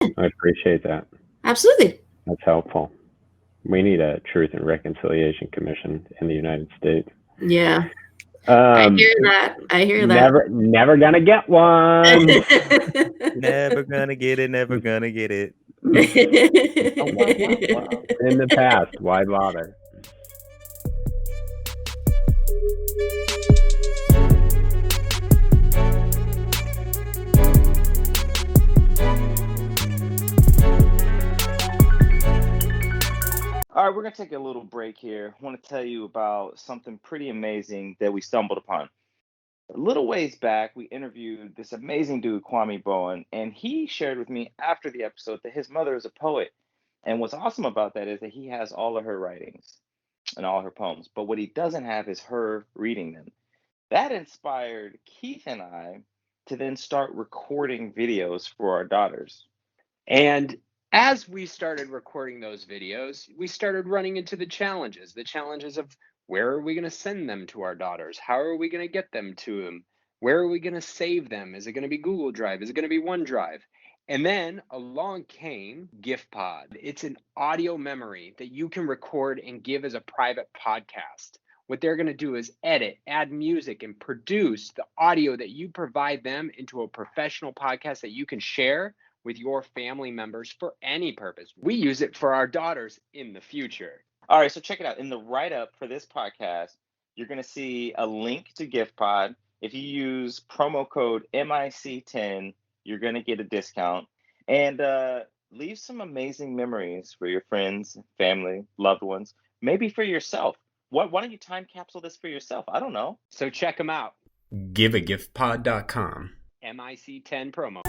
I appreciate that. Absolutely. That's helpful. We need a Truth and Reconciliation Commission in the United States. Yeah, I Um, hear that. I hear that. never gonna get one. Never gonna get it, never gonna get it. Oh, wow. In the past, why bother? All right, we're gonna take a little break here. I want to tell you about something pretty amazing that we stumbled upon. A little ways back, we interviewed this amazing dude, Kwame Bowen, and he shared with me after the episode that his mother is a poet. And what's awesome about that is that he has all of her writings and all her poems, but what he doesn't have is her reading them. That inspired Keith and I to then start recording videos for our daughters. And as we started recording those videos, we started running into the challenges of where are we going to send them to our daughters? How are we going to get them to them? Where are we going to save them? Is it going to be Google Drive? Is it going to be OneDrive? And then along came GiftPod. It's an audio memory that you can record and give as a private podcast. What they're going to do is edit, add music, and produce the audio that you provide them into a professional podcast that you can share with your family members for any purpose. We use it for our daughters in the future. All right, so check it out. In the write up for this podcast, you're going to see a link to GiftPod. If you use promo code MIC10, you're going to get a discount. And leave some amazing memories for your friends, family, loved ones, maybe for yourself. Why don't you time capsule this for yourself? I don't know. So check them out. Giveagiftpod.com. MIC10 promo.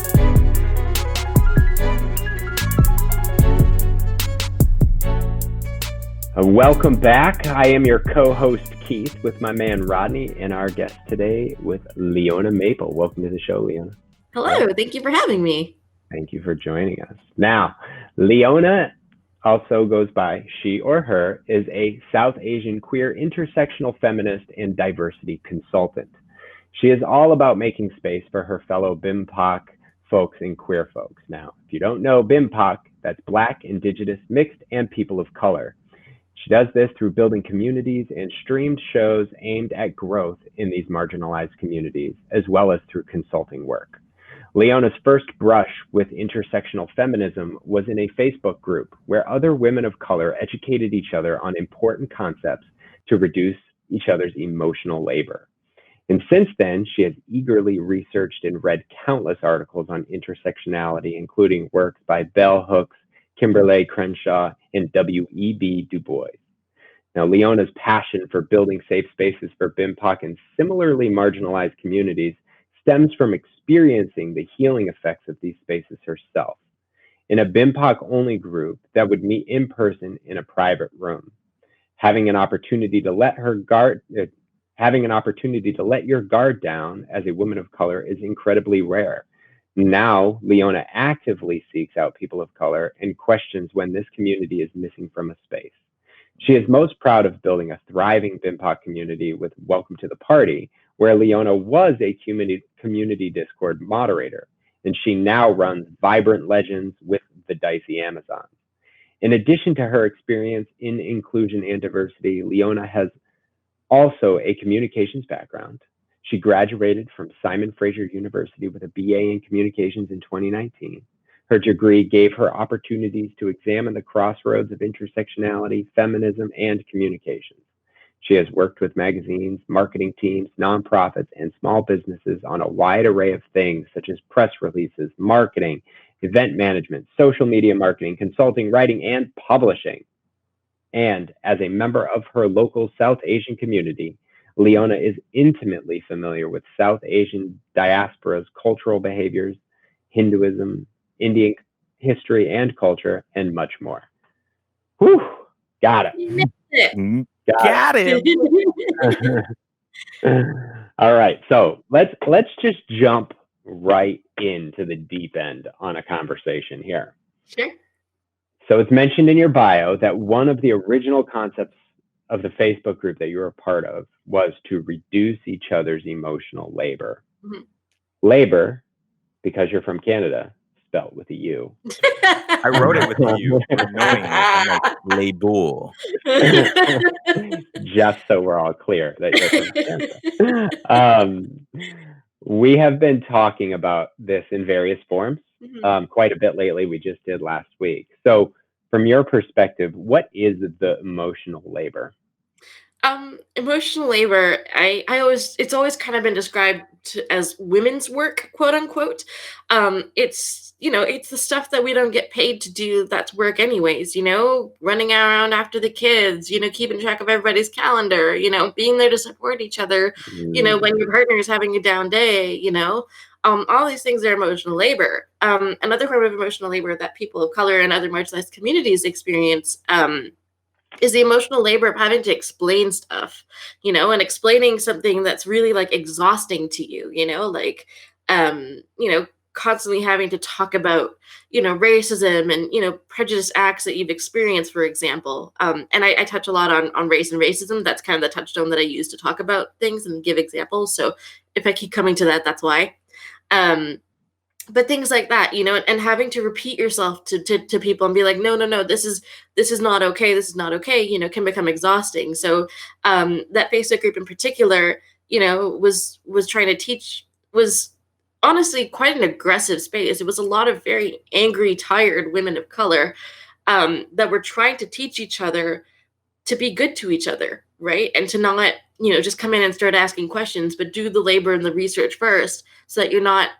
Welcome back. I am your co-host Keith with my man Rodney and our guest today with Leona Maple. Welcome to the show, Leona. Hello, thank you for having me. Thank you for joining us. Now, Leona also goes by she or her, is a South Asian queer intersectional feminist and diversity consultant. She is all about making space for her fellow BIMPOC folks and queer folks. Now, if you don't know BIMPOC, that's Black, Indigenous, Mixed, and People of Color. She does this through building communities and streamed shows aimed at growth in these marginalized communities, as well as through consulting work. Leona's first brush with intersectional feminism was in a Facebook group where other women of color educated each other on important concepts to reduce each other's emotional labor. And since then, she has eagerly researched and read countless articles on intersectionality, including works by Bell Hooks, Kimberly Crenshaw, and W.E.B. Du Bois. Now, Leona's passion for building safe spaces for BIMPOC and similarly marginalized communities stems from experiencing the healing effects of these spaces herself in a BIMPOC-only group that would meet in person in a private room. Having an opportunity to let your guard down as a woman of color is incredibly rare. Now, Leona actively seeks out people of color and questions when this community is missing from a space. She is most proud of building a thriving BIMPOC community with Welcome to the Party, where Leona was a community Discord moderator, and she now runs Vibrant Legends with the Dicey Amazons. In addition to her experience in inclusion and diversity, Leona has also a communications background. She graduated from Simon Fraser University with a BA in communications in 2019. Her degree gave her opportunities to examine the crossroads of intersectionality, feminism, and communications. She has worked with magazines, marketing teams, nonprofits, and small businesses on a wide array of things such as press releases, marketing, event management, social media marketing, consulting, writing, and publishing. And as a member of her local South Asian community, Leona is intimately familiar with South Asian diaspora's cultural behaviors, Hinduism, Indian history and culture, and much more. Whew, got it. You nailed it. Got him. All right, so let's just jump right into the deep end on a conversation here. Sure. So it's mentioned in your bio that one of the original concepts of the Facebook group that you were a part of was to reduce each other's emotional labor. Mhm. Labor, because you're from Canada, spelled with a U. I wrote it with a U, unknowingly. I'm like, label. Just so we're all clear that you're from Samantha. We have been talking about this in various forms quite a bit lately. We just did last week. So from your perspective, what is the emotional labor? Emotional labor, it's always kind of been described as women's work, quote unquote. It's, it's the stuff that we don't get paid to do that's work anyways, running around after the kids, keeping track of everybody's calendar, being there to support each other, when your partner is having a down day, all these things are emotional labor. Another form of emotional labor that people of color and other marginalized communities experience, is the emotional labor of having to explain stuff, and explaining something that's really like exhausting to you, constantly having to talk about, racism and, prejudice acts that you've experienced, for example. And I touch a lot on race and racism. That's kind of the touchstone that I use to talk about things and give examples. So if I keep coming to that, that's why. But things like that, and having to repeat yourself to people and be like, no, this is not okay. This is not okay, can become exhausting. So that Facebook group in particular, was trying to teach, was honestly quite an aggressive space. It was a lot of very angry, tired women of color that were trying to teach each other to be good to each other, right? And to not, just come in and start asking questions, but do the labor and the research first so that you're not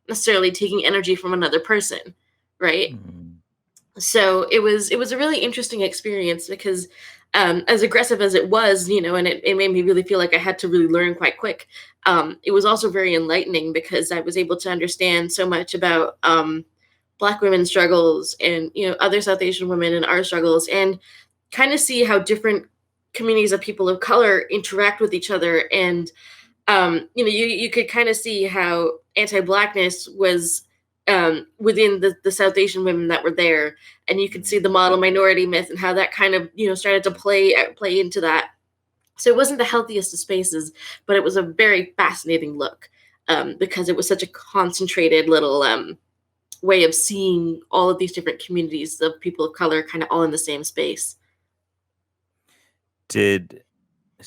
necessarily taking energy from another person, right? So it was a really interesting experience because as aggressive as it was, and it made me really feel like I had to really learn quite quick. It was also very enlightening because I was able to understand so much about Black women's struggles and, other South Asian women and our struggles, and kind of see how different communities of people of color interact with each other. And you could kind of see how anti-Blackness was within the South Asian women that were there, and you could see the model minority myth and how that kind of started to play into that. So it wasn't the healthiest of spaces, but it was a very fascinating look because it was such a concentrated little way of seeing all of these different communities of people of color kind of all in the same space. So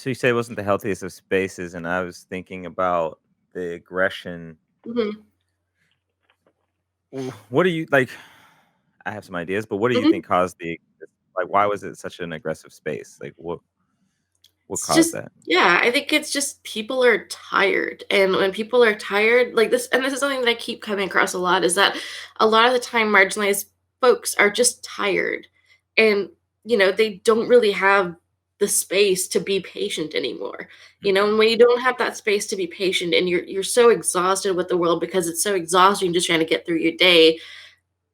you say it wasn't the healthiest of spaces, and I was thinking about the aggression. What do you like? I have some ideas, but what do you think caused why was it such an aggressive space? Like what caused that? Yeah, I think it's just people are tired. And when people are tired, like this, and this is something that I keep coming across a lot, is that a lot of the time marginalized folks are just tired. And, they don't really have the space to be patient anymore. And when you don't have that space to be patient and you're so exhausted with the world because it's so exhausting just trying to get through your day,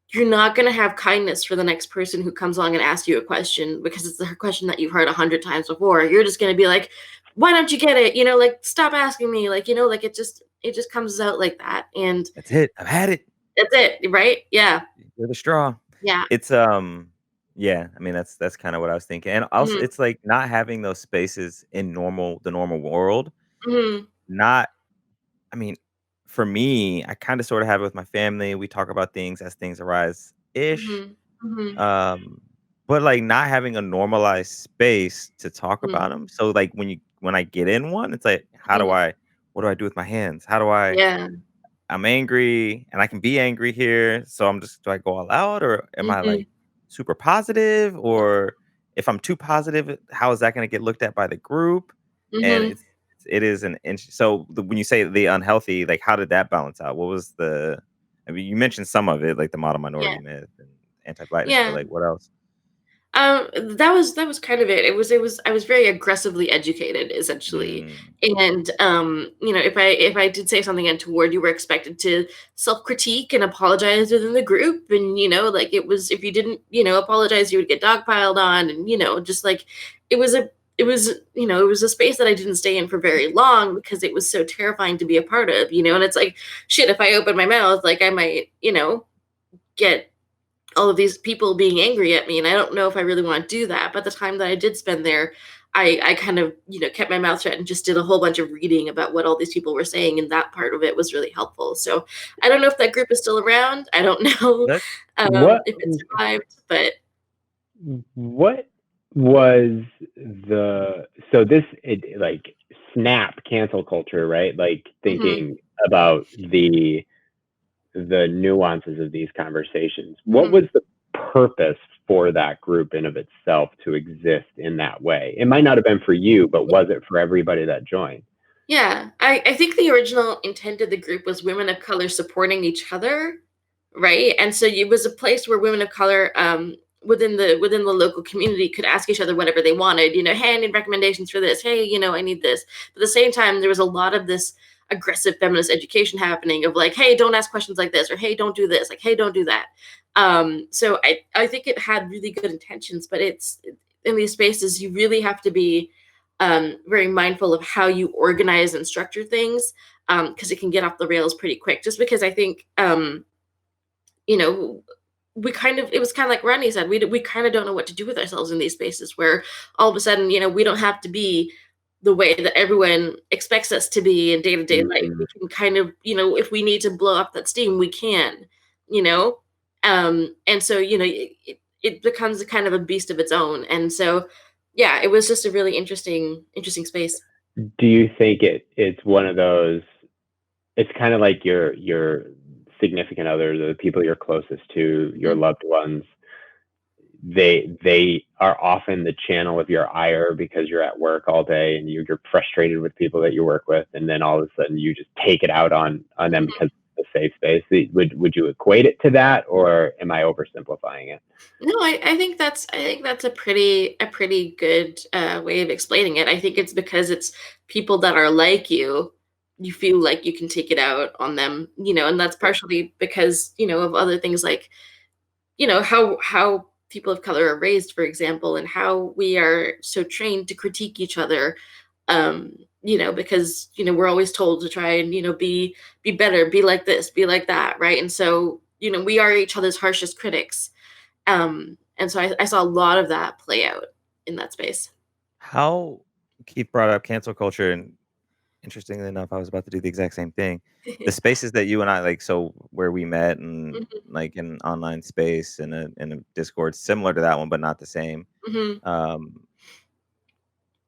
you're not going to have kindness for the next person who comes along and asks you a question because it's the question that you've heard 100 times before. You're just going to be like, why don't you get it? Like, stop asking me. Like, like it just comes out like that. And that's it. I've had it. That's it. Right. Yeah. You're the straw. Yeah. It's, yeah, I mean, that's kind of what I was thinking. And also it's like not having those spaces in the normal world. I mean, for me, I kind of sort of have it with my family. We talk about things as things arise ish. But like not having a normalized space to talk about them. So like when I get in one, it's like, what do I do with my hands? I'm angry and I can be angry here. So do I go all out, or am I like super positive? Or if I'm too positive, how is that going to get looked at by the group? And it is so when you say the unhealthy, like how did that balance out? What was I mean, you mentioned some of it, like the model minority myth and anti-Blackness, but like what else? That was kind of it. I was very aggressively educated, essentially. And if I did say something untoward, you were expected to self-critique and apologize within the group. And like it was, if you didn't apologize, you would get dogpiled on. And just like it was a space that I didn't stay in for very long because it was so terrifying to be a part of. And it's like, shit, if I open my mouth, like I might get all of these people being angry at me, and I don't know if I really want to do that. But the time that I did spend there, I kind of, kept my mouth shut and just did a whole bunch of reading about what all these people were saying, and that part of it was really helpful. So I don't know if that group is still around. I don't know if it survived, but what was like snap cancel culture, right? Like thinking about the nuances of these conversations. What was the purpose for that group in of itself to exist in that way? It might not have been for you, but was it for everybody that joined? Yeah, I think the original intent of the group was women of color supporting each other, right? And so it was a place where women of color within the local community could ask each other whatever they wanted. Hey, I need recommendations for this. Hey, I need this. But at the same time, there was a lot of this aggressive feminist education happening of like, hey, don't ask questions like this, or hey, don't do this, like, hey, don't do that. So I think it had really good intentions, but it's in these spaces, you really have to be very mindful of how you organize and structure things, because it can get off the rails pretty quick. Just because I think, it was kind of like Rodney said, we kind of don't know what to do with ourselves in these spaces where all of a sudden, we don't have to be the way that everyone expects us to be in day-to-day life. We can kind of, if we need to blow up that steam, we can, and so, it becomes a kind of a beast of its own. And so, yeah, it was just a really interesting space. Do you think it's one of those, it's kind of like your significant others, or the people you're closest to, your loved ones, they are often the channel of your ire because you're at work all day and you're frustrated with people that you work with, and then all of a sudden you just take it out on them because it's a safe space? Would you equate it to that, or am I oversimplifying it? No, I think that's a pretty good way of explaining it. I think it's because it's people that are like you feel like you can take it out on them, and that's partially because, of other things like, how people of color are raised, for example, and how we are so trained to critique each other, because, we're always told to try and, be better, be like this, be like that, right? And so, we are each other's harshest critics. And so I saw a lot of that play out in that space. How Keith brought up cancel culture, and interestingly enough, I was about to do the exact same thing. The spaces that you and I like, so where we met and like in an online space in a Discord, similar to that one, but not the same.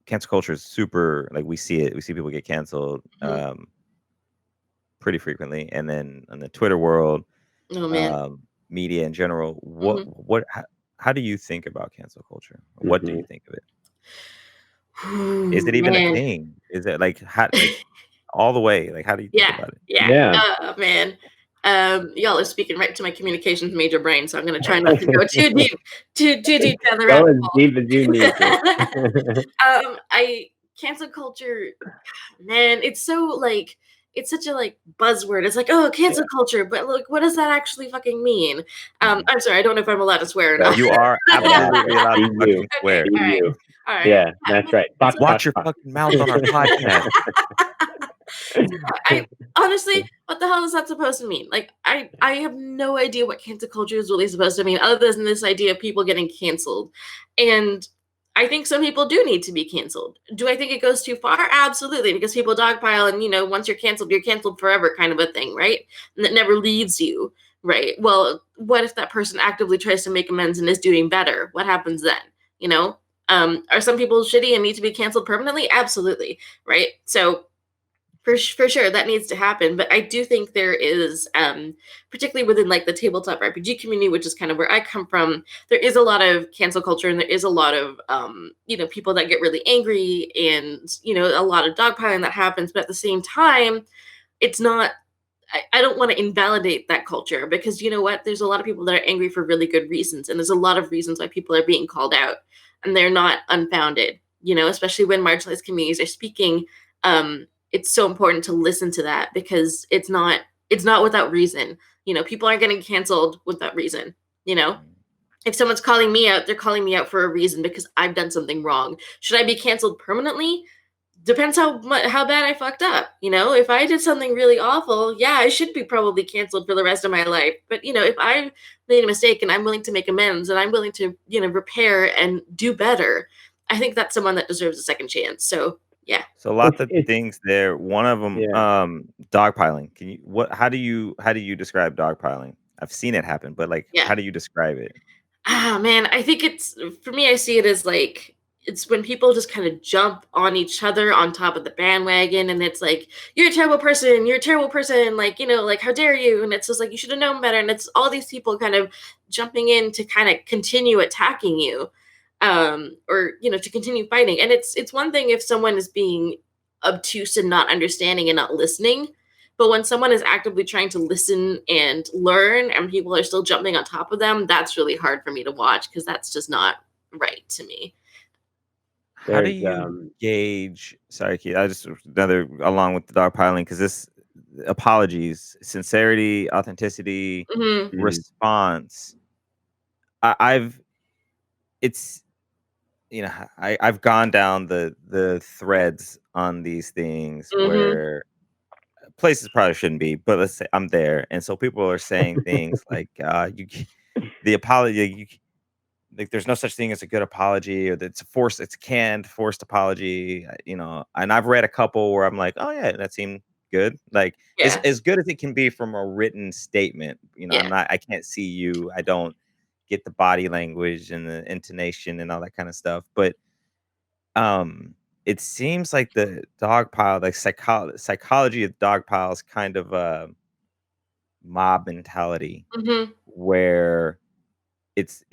Cancel culture is super, like we see people get canceled pretty frequently. And then in the Twitter world, media in general, how do you think about cancel culture? What do you think of it? Is it even a thing? Is it like all the way? Like, how do you think about it? Yeah. Oh man. Y'all are speaking right to my communications major brain, so I'm going to try not to go too deep down the rabbit hole. Go as deep as you need to. Cancel culture, man, it's so like, it's such a like buzzword. It's like, oh, cancel culture, but look, what does that actually fucking mean? I'm sorry, I don't know if I'm allowed to swear or not. You are absolutely allowed to fucking swear. Okay, all right. Yeah, that's right. Watch your fucking mouth on our podcast. Honestly, what the hell is that supposed to mean? Like, I have no idea what cancel culture is really supposed to mean, other than this idea of people getting canceled. And I think some people do need to be canceled. Do I think it goes too far? Absolutely, because people dogpile and, once you're canceled forever kind of a thing, right? And that never leaves you, right? Well, what if that person actively tries to make amends and is doing better? What happens then, Are some people shitty and need to be canceled permanently? Absolutely, right? So for sure, that needs to happen. But I do think there is, particularly within like the tabletop RPG community, which is kind of where I come from, there is a lot of cancel culture, and there is a lot of, people that get really angry, and, a lot of dogpiling that happens. But at the same time, it's not, I don't want to invalidate that culture, because you know what? There's a lot of people that are angry for really good reasons. And there's a lot of reasons why people are being called out, and they're not unfounded, especially when marginalized communities are speaking. It's so important to listen to that, because it's not without reason. People aren't getting canceled without reason. If someone's calling me out, they're calling me out for a reason, because I've done something wrong. Should I be canceled permanently? Depends how bad I fucked up. If I did something really awful, yeah, I should be probably canceled for the rest of my life. But if I made a mistake and I'm willing to make amends and I'm willing to repair and do better, I think that's someone that deserves a second chance. So yeah. So lots of things there. One of them, dogpiling. Can you how do you describe dogpiling? I've seen it happen, but like, how do you describe it? Ah, man, I think for me, I see it as like, it's when people just kind of jump on each other on top of the bandwagon, and it's like, you're a terrible person, like, like, how dare you? And it's just like, you should have known better. And it's all these people kind of jumping in to kind of continue attacking you, or, to continue fighting. And it's one thing if someone is being obtuse and not understanding and not listening. But when someone is actively trying to listen and learn and people are still jumping on top of them, that's really hard for me to watch, because that's just not right to me. How do you gauge? Sorry, Keith. I just along with the dogpiling, because this apologies, sincerity, authenticity, response. I've gone down the threads on these things where places probably shouldn't be, but let's say I'm there, and so people are saying things like, the apology, like there's no such thing as a good apology, or that it's a canned, forced apology, and I've read a couple where I'm like, oh yeah, that seemed good, like as good as it can be from a written statement. I can't see you, I don't get the body language and the intonation and all that kind of stuff, but it seems like the dog pile, like psychology of dog piles, kind of a mob mentality where it's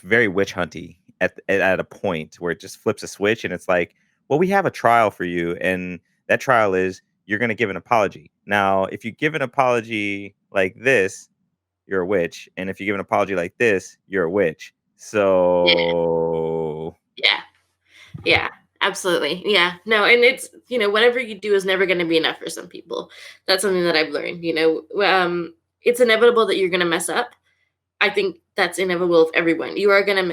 very witch hunty at a point where it just flips a switch, and it's like, well, we have a trial for you, and that trial is you're going to give an apology. Now, if you give an apology like this, you're a witch, and if you give an apology like this, you're a witch. So yeah. Absolutely. Yeah. No, and it's, whatever you do is never going to be enough for some people. That's something that I've learned, it's inevitable that you're going to mess up. I think that's inevitable of everyone. You are going to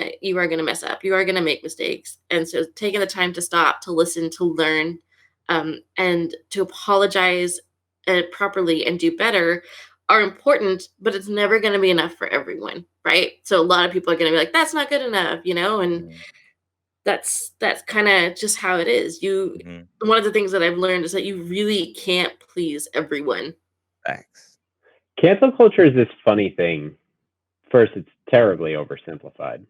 mess up. You are going to make mistakes. And so taking the time to stop, to listen, to learn, and to apologize properly and do better are important, but it's never going to be enough for everyone. Right. So a lot of people are going to be like, that's not good enough, and that's kind of just how it is. One of the things that I've learned is that you really can't please everyone. Facts. Cancel culture is this funny thing. First, it's terribly oversimplified,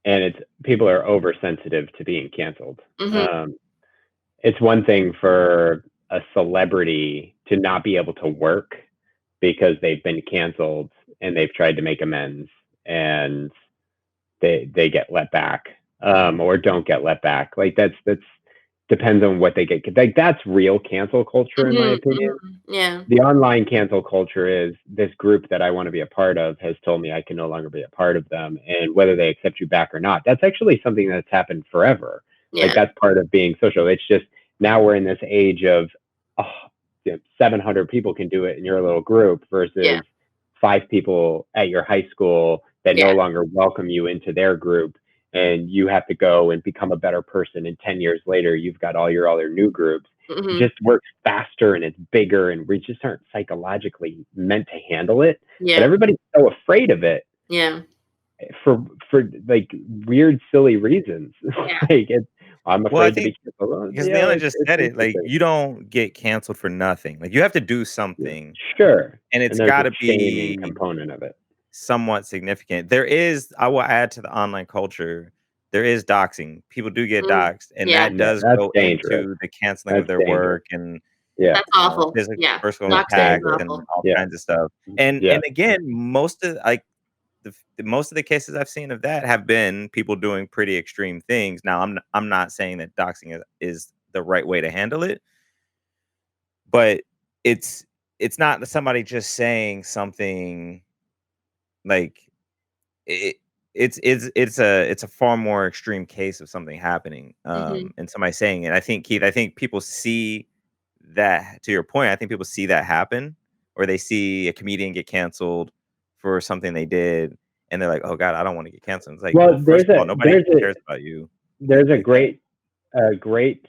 and people are oversensitive to being canceled. It's one thing for a celebrity to not be able to work because they've been canceled and they've tried to make amends and they get let back. Or don't get let back. Like that's depends on what they get. Like that's real cancel culture, in my opinion. Yeah. The online cancel culture is this group that I want to be a part of has told me I can no longer be a part of them, and whether they accept you back or not, that's actually something that's happened forever. Yeah. Like that's part of being social. It's just now we're in this age of 700 people can do it in your little group versus 5 people at your high school that no longer welcome you into their group. And you have to go and become a better person. And 10 years later, you've got all your other new groups. It just works faster and it's bigger, and we just aren't psychologically meant to handle it. Yeah. But everybody's so afraid of it. Yeah. For like weird, silly reasons. Like I'm afraid to be canceled. Because Leona just said it. Like you don't get canceled for nothing. Like you have to do something. Sure. And it's got to be a component of it. Somewhat significant. I will add to the online culture, there is doxing. People do get doxed, and that does go into the canceling of their work, and that's awful. Personal attacks and all kinds of stuff. And again, most of the cases I've seen of that have been people doing pretty extreme things. Now, I'm not saying that doxing is the right way to handle it, but it's not somebody just saying something. Like it's a far more extreme case of something happening, and somebody saying it. I think, Keith, people see that, to your point, I think people see that happen, or they see a comedian get canceled for something they did, and they're like, oh God, I don't want to get canceled. It's like, well, first of all, nobody cares about you. There's a great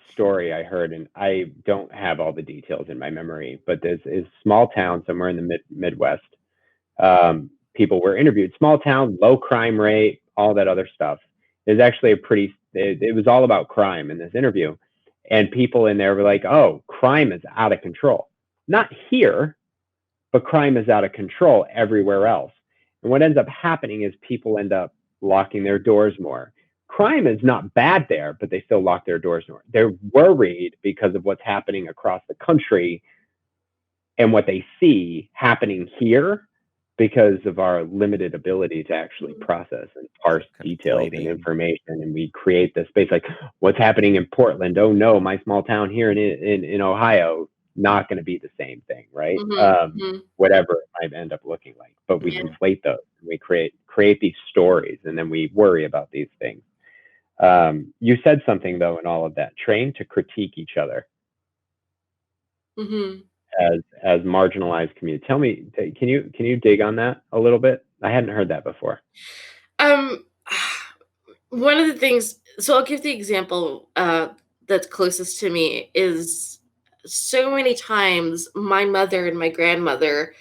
story I heard, and I don't have all the details in my memory, but there's a small town somewhere in the Midwest. People were interviewed. Small town, low crime rate, all that other stuff. There's actually a pretty it was all about crime in this interview, and people in there were like, "Oh, crime is out of control. Not here, but crime is out of control everywhere else." And what ends up happening is people end up locking their doors more. Crime is not bad there, but they still lock their doors more. They're worried because of what's happening across the country and what they see happening here because of our limited ability to actually process and parse details and information. And we create this space like, what's happening in Portland? Oh no, my small town here in Ohio, not going to be the same thing, right? Whatever it might end up looking like. But we conflate those. We create these stories, and then we worry about these things. You said something though in all of that: train to critique each other as marginalized community. Tell me, can you dig on that a little bit? I hadn't heard that before. One of the things, so I'll give the example that's closest to me is so many times my mother and my grandmother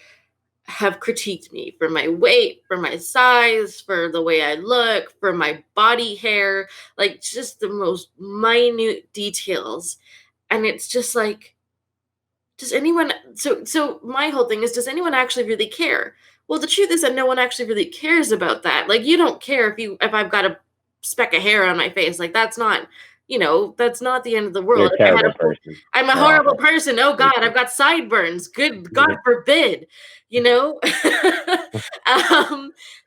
have critiqued me for my weight, for my size, for the way I look, for my body hair, like just the most minute details. And it's just like, does anyone, so my whole thing is, does anyone actually really care? Well, the truth is that no one actually really cares about that. Like, you don't care if I've got a speck of hair on my face. Like, that's not, that's not the end of the world. You're a terrible person. I'm a horrible person. Oh God, I've got sideburns. Good God forbid,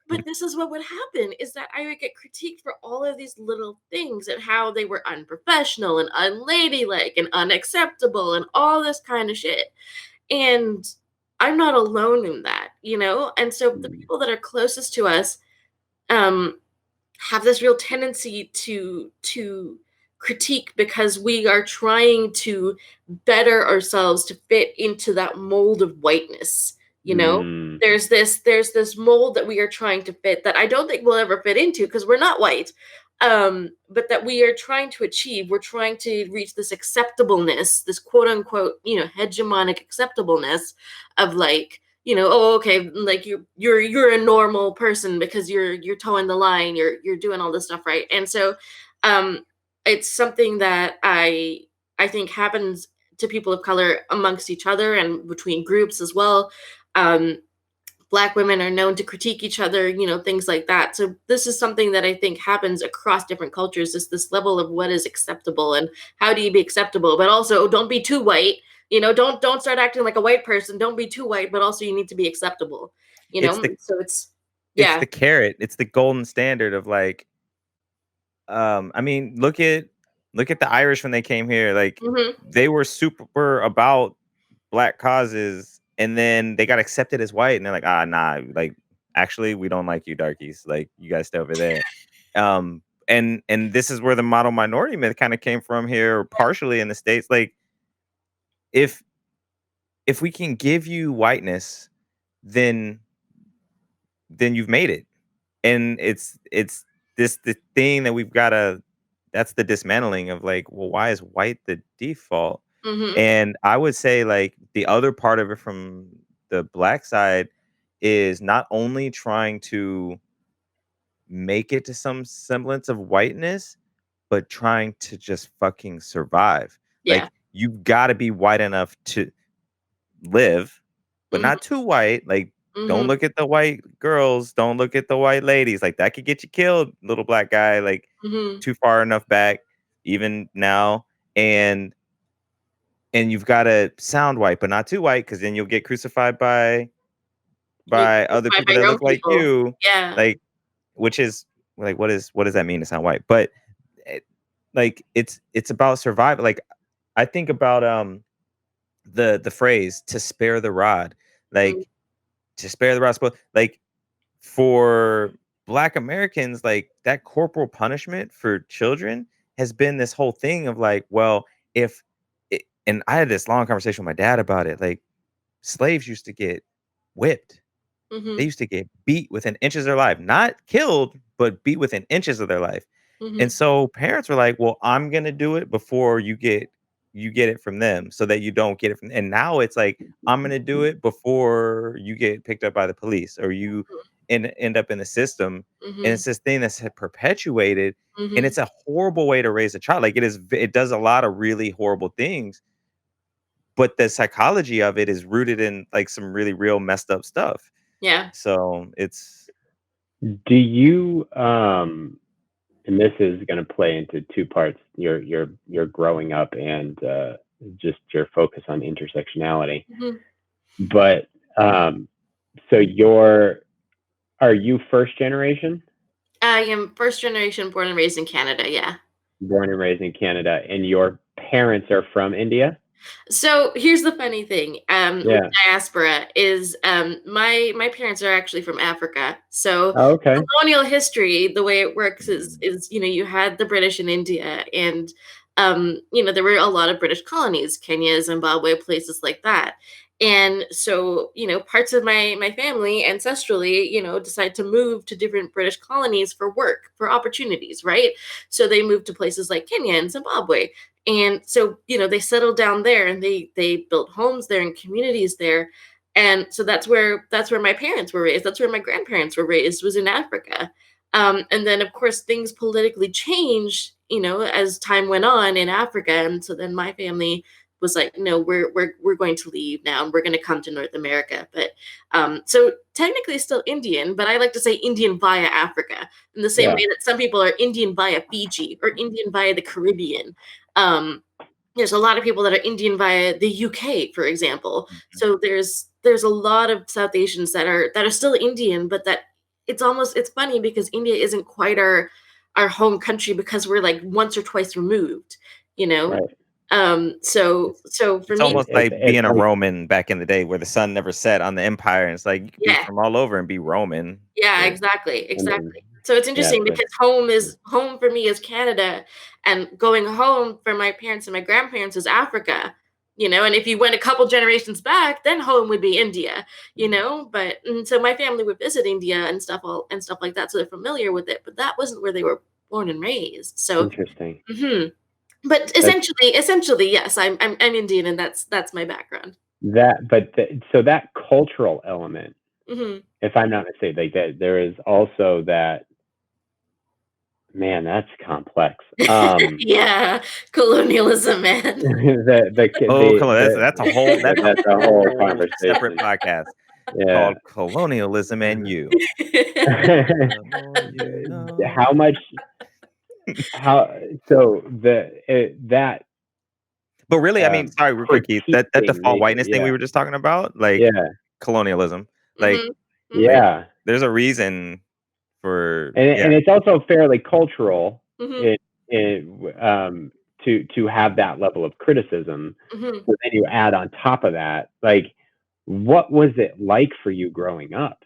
but this is what would happen, is that I would get critiqued for all of these little things and how they were unprofessional and unladylike and unacceptable and all this kind of shit. And I'm not alone in that, And so the people that are closest to us have this real tendency to critique because we are trying to better ourselves to fit into that mold of whiteness. There's this mold that we are trying to fit that I don't think we'll ever fit into because we're not white. But that we are trying to achieve. We're trying to reach this acceptableness, this quote unquote, hegemonic acceptableness of like, oh, okay, like you're a normal person because you're towing the line, you're doing all this stuff right. And so it's something that I think happens to people of color amongst each other and between groups as well. Black women are known to critique each other, things like that. So this is something that I think happens across different cultures, is this level of what is acceptable and how do you be acceptable, but also don't be too white, don't start acting like a white person. Don't be too white, but also you need to be acceptable, so it's the carrot. It's the golden standard of like, I mean, look at the Irish when they came here. Like they were super about Black causes. And then they got accepted as white, and they're like, nah, like, actually, we don't like you, darkies. Like, you guys stay over there. And this is where the model minority myth kind of came from here, partially in the States. Like, if we can give you whiteness, then you've made it. And it's the thing that we've got to, that's the dismantling of like, well, why is white the default? And I would say like the other part of it from the Black side is not only trying to make it to some semblance of whiteness, but trying to just fucking survive. Yeah. Like you've got to be white enough to live, but not too white. Like don't look at the white girls. Don't look at the white ladies. Like that could get you killed, little Black guy. Like too far enough back, even now. And you've got to sound white, but not too white, because then you'll get crucified by other people that look like you. Yeah. Like, which is like, what does that mean to sound white? But like, it's about survival. Like, I think about the phrase "to spare the rod," like to spare the rod. Like for Black Americans, like that corporal punishment for children has been this whole thing of like, well, and I had this long conversation with my dad about it. Like, slaves used to get whipped. They used to get beat within inches of their life, not killed, but beat within inches of their life. And so parents were like, well, I'm going to do it before you get it from them, so that you don't get it from. And now it's like, I'm going to do it before you get picked up by the police, or you and end up in the system. Mm-hmm. And it's this thing that's perpetuated, Mm-hmm. and it's a horrible way to raise a child. Like it does a lot of really horrible things, but the psychology of it is rooted in like some really real messed up stuff. Yeah. So it's. Do you and this is going to play into two parts: your growing up and just your focus on intersectionality. Mm-hmm. But so are you first generation? I am first generation, born and raised in Canada. Yeah. Born and raised in Canada, and your parents are from India? So here's the funny thing, Yeah. with diaspora is my parents are actually from Africa. So Oh, okay. colonial history, the way it works is you had the British in India, and there were a lot of British colonies, Kenya, Zimbabwe, places like that. And so, parts of my family ancestrally, decide to move to different British colonies for work, for opportunities, right? So they moved to places like Kenya and Zimbabwe. And so, they settled down there, and they built homes there and communities there. And so that's where my parents were raised. That's where my grandparents were raised, was in Africa. And then of course things politically changed, as time went on in Africa. And so then my family was like, no, we're going to leave now, and we're going to come to North America. But so technically still Indian, but I like to say Indian via Africa, in the same way that some people are Indian via Fiji or Indian via the Caribbean. There's a lot of people that are Indian via the UK, for example. So there's a lot of South Asians that are still Indian, but that it's funny because India isn't quite our home country, because we're like once or twice removed, Right. So for It's me, almost like being a Roman back in the day, where the sun never set on the empire, and it's like you could be from all over and be Roman. Yeah, exactly. So it's interesting because home for me is Canada, and going home for my parents and my grandparents is Africa. And if you went a couple generations back, then home would be India. But so my family would visit India and stuff like that, so they're familiar with it. But that wasn't where they were born and raised. So interesting. Mm-hmm. But essentially, yes, I'm Indian, and that's my background. So that cultural element, Mm-hmm. if I'm not mistaken, like that, there is also that. Man, that's complex. Yeah, colonialism, man. Come on, that's a whole conversation, separate podcast called Colonialism and You. But really, I mean, sorry, real quick, Keith, that default whiteness thing we were just talking about, like colonialism, like there's a reason for, and it's also fairly cultural Mm-hmm. To have that level of criticism. Mm-hmm. So then you add on top of that, like, what was it like for you growing up?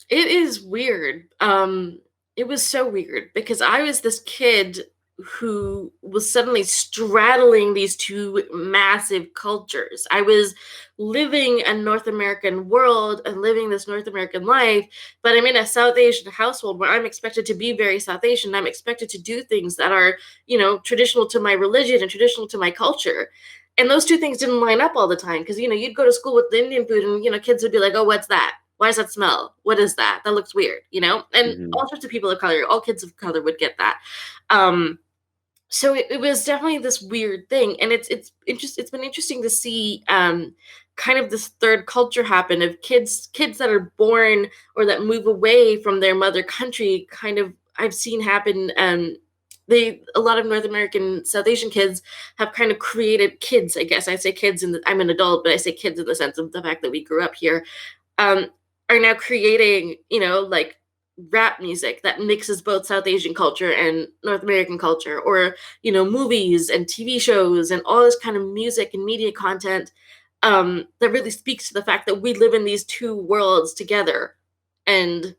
It is weird. It was so weird because I was this kid who was suddenly straddling these two massive cultures. I was living a North American world and living this North American life, but I'm in a South Asian household where I'm expected to be very South Asian. I'm expected to do things that are, traditional to my religion and traditional to my culture. And those two things didn't line up all the time because, you'd go to school with the Indian food and, kids would be like, oh, what's that? Why does that smell? What is that? That looks weird, And all sorts of people of color, all kids of color would get that. So it was definitely this weird thing, and it's been interesting to see kind of this third culture happen of kids that are born or that move away from their mother country. Kind of I've seen happen. A lot of North American South Asian kids have kind of created kids. I guess I say kids, I'm an adult, but I say kids in the sense of the fact that we grew up here. Are now creating, like rap music that mixes both South Asian culture and North American culture, or, movies and TV shows and all this kind of music and media content that really speaks to the fact that we live in these two worlds together. And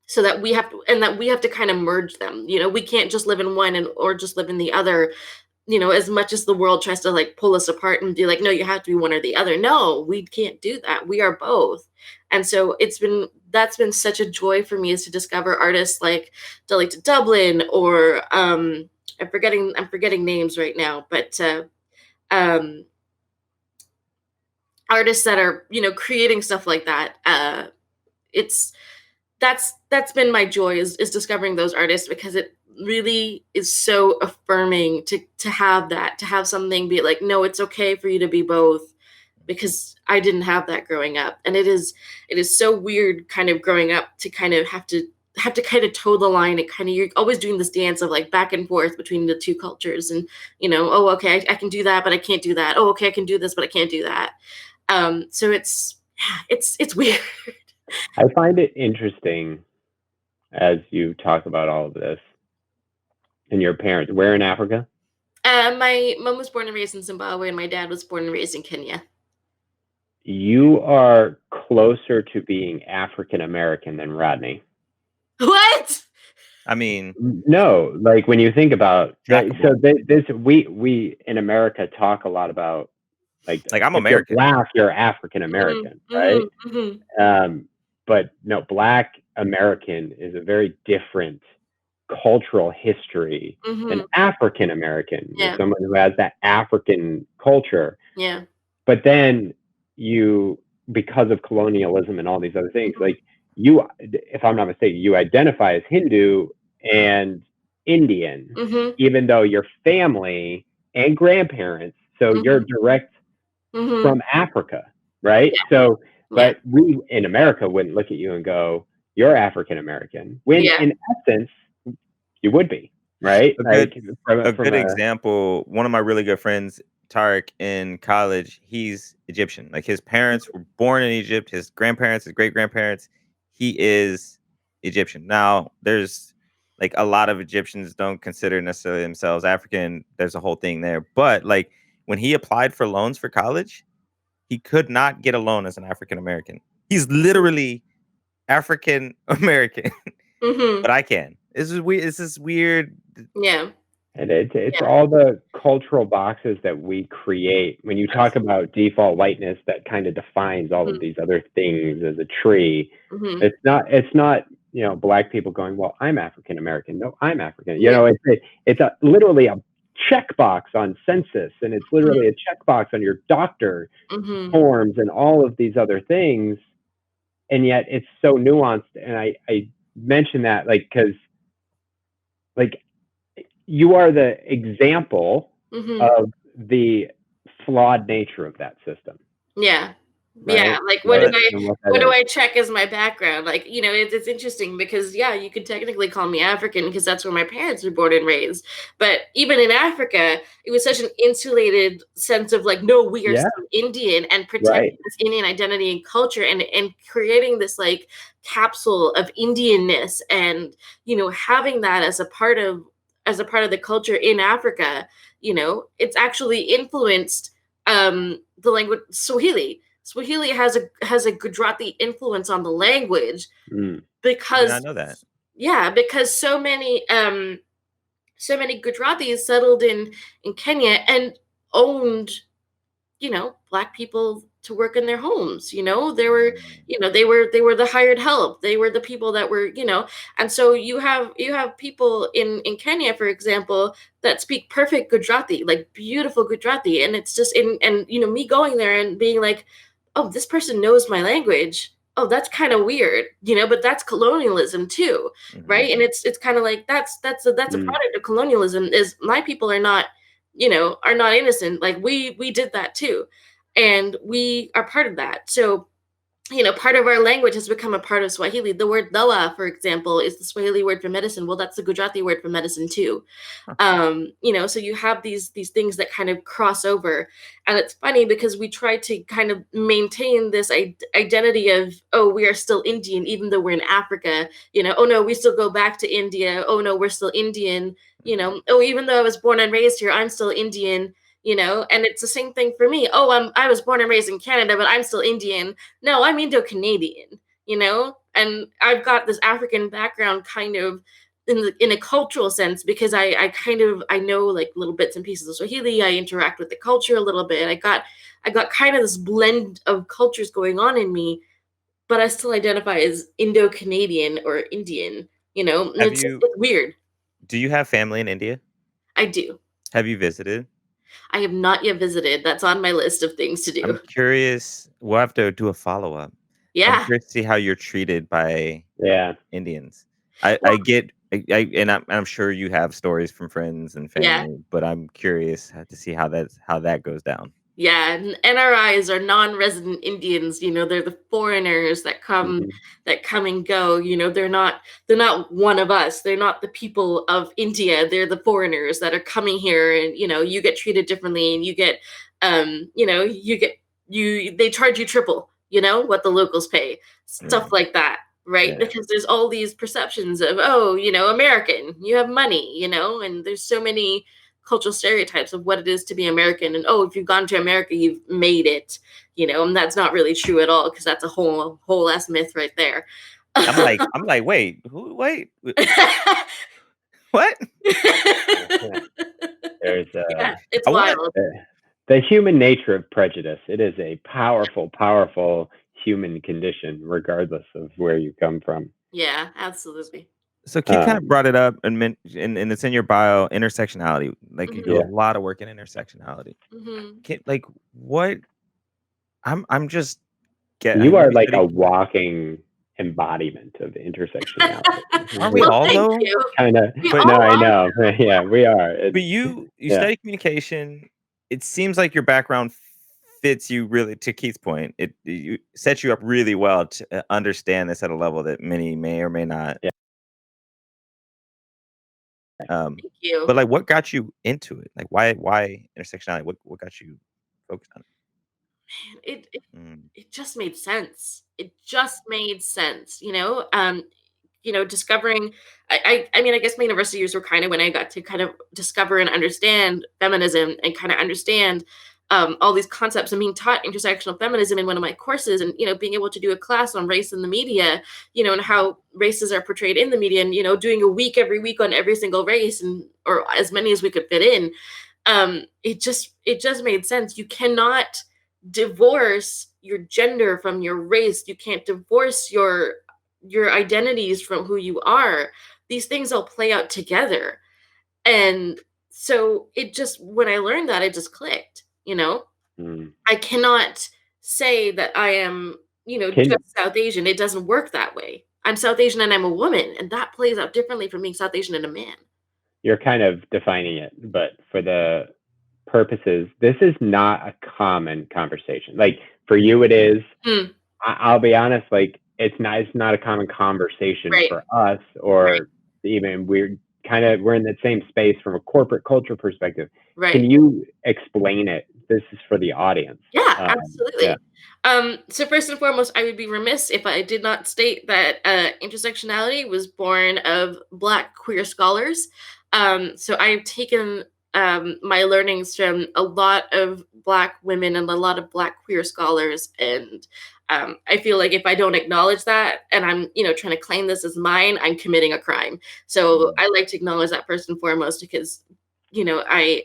so that we have to kind of merge them. We can't just live in one or just live in the other. As much as the world tries to like pull us apart and be like, no, you have to be one or the other. No, we can't do that. We are both. And so that's been such a joy for me, is to discover artists like Delhi to Dublin, or I'm forgetting names right now, but artists that are, creating stuff like that. that's been my joy is discovering those artists, because it really is so affirming to have that, to have something be like, no, it's okay for you to be both, because I didn't have that growing up. And it is so weird kind of growing up to kind of have to kind of toe the line, and kind of, you're always doing this dance of like back and forth between the two cultures, and oh, okay, I can do that, but I can't do that. Oh, okay, I can do this, but I can't do that. So it's weird. I find it interesting as you talk about all of this. And your parents, where in Africa? My mom was born and raised in Zimbabwe, and my dad was born and raised in Kenya. You are closer to being African American than Rodney. What? I mean, no, like when you think about that, so we in America talk a lot about like I'm American. You're Black, you're African American, right? But no, Black American is a very different cultural history than African American. Yeah. Someone who has that African culture. Yeah. But then because of colonialism and all these other things, like you, if I'm not mistaken, you identify as Hindu and Indian, even though your family and grandparents, so you're direct from Africa, right? Yeah. So, but we in America wouldn't look at you and go, you're African American, when in essence, you would be, right? A good example, one of my really good friends, Tarek, in college, he's Egyptian. Like his parents were born in Egypt, his grandparents, his great-grandparents, he is Egyptian. Now, there's like a lot of Egyptians don't consider necessarily themselves African. There's a whole thing there. But like when he applied for loans for college, he could not get a loan as an African American. He's literally African American, but I can. This is weird. This is weird. Yeah. And it's all the cultural boxes that we create. When you talk about default whiteness, that kind of defines all of these other things as a tree. It's not, Black people going, well, I'm African American. No, I'm African. It's literally a checkbox on census, and it's literally a checkbox on your doctor forms and all of these other things. And yet it's so nuanced. And I mentioned that because you are the example of the flawed nature of that system. Yeah. Right? Yeah. Like what do I check as my background? Like, it's interesting because you could technically call me African because that's where my parents were born and raised. But even in Africa, it was such an insulated sense of like, no, we are still Indian, and protecting this Indian identity and culture, and creating this like capsule of Indianness, and having that as a part of the culture in Africa. It's actually influenced the language Swahili. Swahili has a Gujarati influence on the language because I know that. Yeah, because so many Gujaratis settled in Kenya and owned, Black people to work in their homes. They were, they were the hired help. They were the people that were, and so you have people in Kenya, for example, that speak perfect Gujarati, like beautiful Gujarati. And it's just me going there and being like, oh, this person knows my language. Oh, that's kind of weird, but that's colonialism too. Right. And it's kind of like, that's a product of colonialism, is my people are not innocent. Like we did that too. And we are part of that. So, part of our language has become a part of Swahili. The word dawa, for example, is the Swahili word for medicine. Well, that's the Gujarati word for medicine too. So you have these things that kind of cross over. And it's funny because we try to kind of maintain this identity of, oh, we are still Indian, even though we're in Africa. Oh no, we still go back to India. Oh no, we're still Indian. Oh, even though I was born and raised here, I'm still Indian. And it's the same thing for me. Oh, I was born and raised in Canada, but I'm still Indian. No, I'm Indo-Canadian, and I've got this African background kind of in a cultural sense, because I know like little bits and pieces of Swahili. I interact with the culture a little bit. I got kind of this blend of cultures going on in me, but I still identify as Indo-Canadian or Indian, it's weird. Do you have family in India? I do. Have you visited? I have not yet visited. That's on my list of things to do. I'm curious. We'll have to do a follow-up. Yeah. curious to see how you're treated by Yeah. Indians. Well, I'm sure you have stories from friends and family, but I'm curious to see how that goes down. Yeah, and NRIs are non-resident Indians. They're the foreigners that come and go. They're not one of us. They're not the people of India. They're the foreigners that are coming here, and you get treated differently, and you get they charge you triple. What the locals pay, stuff like that, right? Yeah. Because there's all these perceptions of, oh, American, you have money, and there's so many cultural stereotypes of what it is to be American, and if you've gone to America, you've made it, and that's not really true at all, because that's a whole ass myth right there. I'm like, wait, what? There's it's wild. The human nature of prejudice. It is a powerful, powerful human condition, regardless of where you come from. Yeah, absolutely. So Keith kind of brought it up, and it's in your bio, intersectionality. Like you do a lot of work in intersectionality. What? I'm just getting. You are like a walking embodiment of intersectionality. Aren't we all though? Kind of. No, I know. Yeah, we are. But you study communication. It seems like your background fits you really. To Keith's point, it sets you up really well to understand this at a level that many may or may not. Yeah. Thank you. But like, what got you into it? Like, why intersectionality? What got you focused on it? Man, it just made sense. It just made sense. Discovering. I mean, I guess my university years were kind of when I got to kind of discover and understand feminism and kind of understand all these concepts, and being taught intersectional feminism in one of my courses, and being able to do a class on race in the media, and how races are portrayed in the media, and doing a week every week on every single race, or as many as we could fit in. It just made sense. You cannot divorce your gender from your race. You can't divorce your identities from who you are. These things all play out together. And so when I learned that, it just clicked. I cannot say that I am, just South Asian. It doesn't work that way. I'm South Asian and I'm a woman, and that plays out differently from being South Asian and a man. You're kind of defining it, but for the purposes, this is not a common conversation. Like for you, it is. I'll be honest, like it's not a common conversation for us, or even we're in the same space from a corporate culture perspective. Can you explain it? This is for the audience. Yeah, absolutely. So first and foremost, I would be remiss if I did not state that intersectionality was born of Black queer scholars. So I've taken my learnings from a lot of Black women and a lot of Black queer scholars, and I feel like if I don't acknowledge that, and I'm trying to claim this as mine, I'm committing a crime. So I like to acknowledge that first and foremost, because I